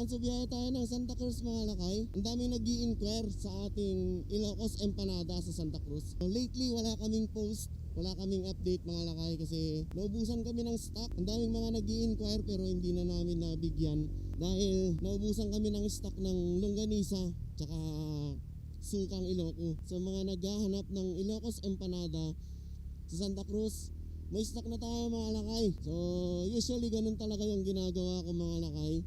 Ayan, so biyahe tayo ng Santa Cruz mga lakay. Ang daming nag-i-inquire sa ating Ilocos Empanada sa Santa Cruz. So lately wala kaming post, wala kaming update mga lakay kasi naubusan kami ng stock. Ang daming mga nag-i-inquire pero hindi na namin nabigyan dahil naubusan kami ng stock ng longganisa tsaka sukang Iloco. So mga naghahanap ng Ilocos Empanada sa Santa Cruz, may stock na tayo mga lakay. So usually ganun talaga yung ginagawa ko mga lakay.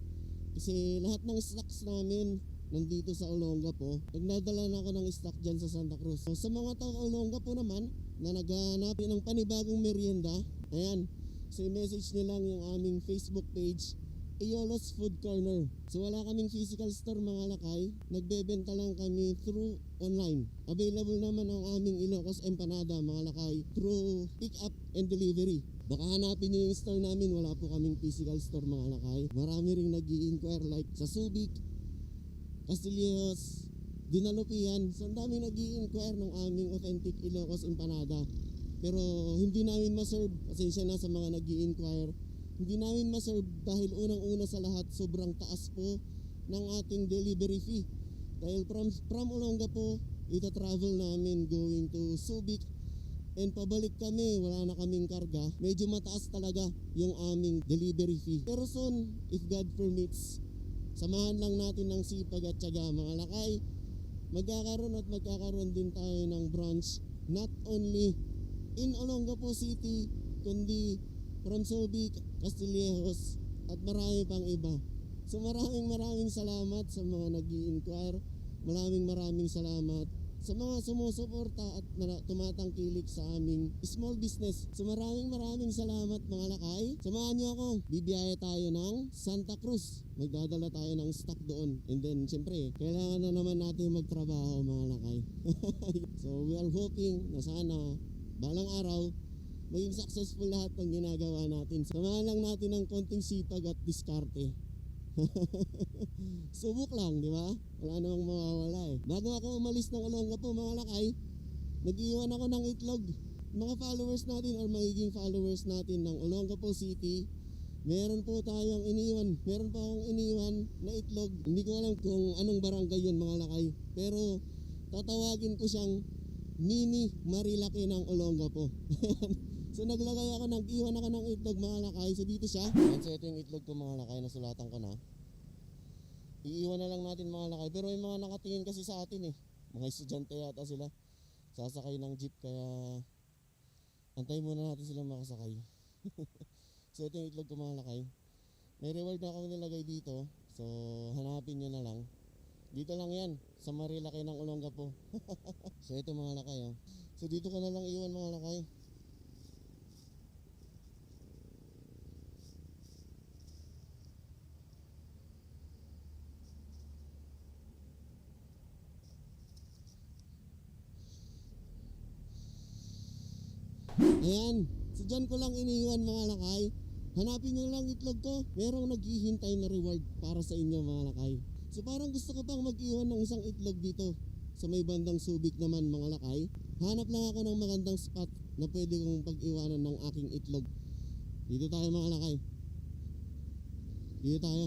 Kasi lahat ng stocks namin nandito sa Olongapo. Nagdadala na ako ng stock dyan sa Santa Cruz. So, sa mga taga Olongapo naman na naghahanap ng panibagong merienda, ayan, so i-message nyo lang yung aming Facebook page, Iolos Food Corner. So wala kaming physical store mga lakay, nagbebenta lang kami through online. Available naman ang aming Ilocos Empanada mga lakay through pick up and delivery. Baka hanapin nyo yung store namin, wala po kaming physical store mga lakay. Marami ring nag-i-inquire like sa Subic, Castillejos, Dinalupian. So ang daming nag-i-inquire ng aming authentic Ilocos Empanada. Pero hindi namin ma-serve, pasensya na sa mga nag-i-inquire. Hindi namin ma-serve dahil unang-una sa lahat sobrang taas po ng ating delivery fee. Dahil from Olongapo, ita-travel namin going to Subic, and pabalik kami, wala na kaming karga. Medyo mataas talaga yung aming delivery fee. Pero soon, if God permits, samahan lang natin ng sipag at tiyaga mga lakay. Magkakaroon din tayo ng branch not only in Olongapo City, kundi from Subic, Castillejos, at marami pang iba. So maraming salamat sa mga nag-i-inquire. Maraming salamat sa mga sumusuporta at tumatangkilik sa aming small business. So maraming salamat mga lakay. Samahan niyo ako. Bibiyahe tayo ng Santa Cruz. Magdadala tayo ng stock doon. And then syempre, kailangan na naman natin magtrabaho mga lakay. So we are hoping na sana balang araw maging successful lahat ng ginagawa natin. Samahan lang natin ng konting sipag at diskarte. Subok lang, di ba? Wala namang mawawala eh. Bago ako umalis ng Olongapo mga lakay, nag-iwan ako ng itlog. Mga followers natin or magiging followers natin ng Olongapo City, meron po tayong iniwan. Meron pa akong iniwan na itlog. Hindi ko alam kung anong barangay yun mga lakay, pero tatawagin ko siyang Mini Marilaki ng Olongapo. So nag-iwan ako ng itlog mga lakay. So dito siya. So ito yung itlog ko mga lakay, nasulatan ko na. Iiwan na lang natin mga lakay. Pero yung mga nakatingin kasi sa atin eh, mga estudyante yata sila, sasakay ng jeep, kaya antayin muna natin sila makasakay. So ito yung itlog ko mga lakay. May reward na akong nilagay dito, so hanapin nyo na lang. Dito lang yan, sa Marilaki ng Olongapo. So ito mga lakay oh. So dito ko na lang iwan mga lakay. Ayan, so dyan ko lang iniwan mga lakay. Hanapin nyo lang itlog ko. Merong naghihintay na reward para sa inyo mga lakay. So parang gusto ko pang mag-iwan ng isang itlog dito sa may bandang Subic naman mga lakay. Hanap lang ako ng magandang spot na pwede kong pag-iwanan ng aking itlog. Dito tayo mga lakay. Dito tayo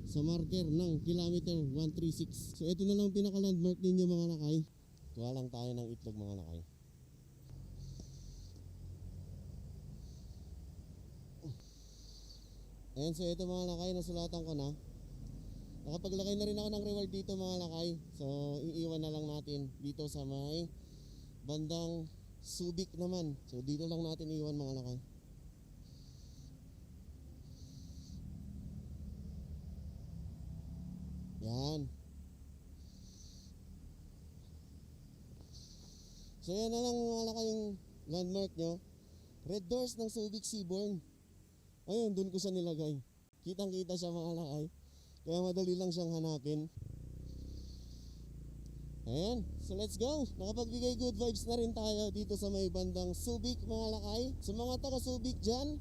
sa marker ng kilometer 136. So ito na lang pinaka-landmark ninyo mga lakay. Kuha lang tayo ng itlog mga lakay. Ayan, so ito mga lakay, nasulatan ko na. Nakapaglagay na rin ako ng reward dito mga lakay. So iiwan na lang natin dito sa may bandang Subic naman. So dito lang natin iiwan mga lakay. Yan. So yan na lang mga lakay yung landmark nyo. Red doors ng Subic Seabourn. Ayun, dun ko siya nilagay. Kitang kita siya mga lakay, kaya madali lang siyang hanapin. Ayan, so let's go. Nakapagbigay good vibes na rin tayo dito sa may bandang Subic mga lakay. Sa mga taga Subic dyan,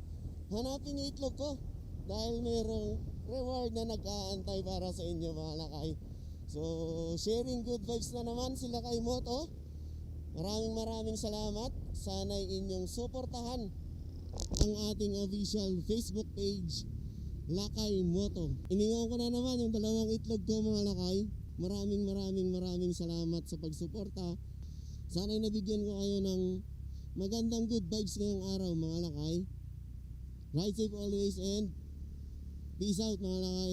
hanapin yung itlog ko dahil mayroong reward na nag-aantay para sa inyo mga lakay. So sharing good vibes na naman sila kay Moto. Maraming salamat. Sana'y inyong suportahan ang ating official Facebook page, Lakay Moto. Iningaw ko na naman yung dalawang itlog ko mga lakay. Maraming salamat sa pagsuporta. Sana'y nabigyan ko kayo ng magandang good vibes ngayong araw mga lakay. Ride safe always and peace out mga lakay.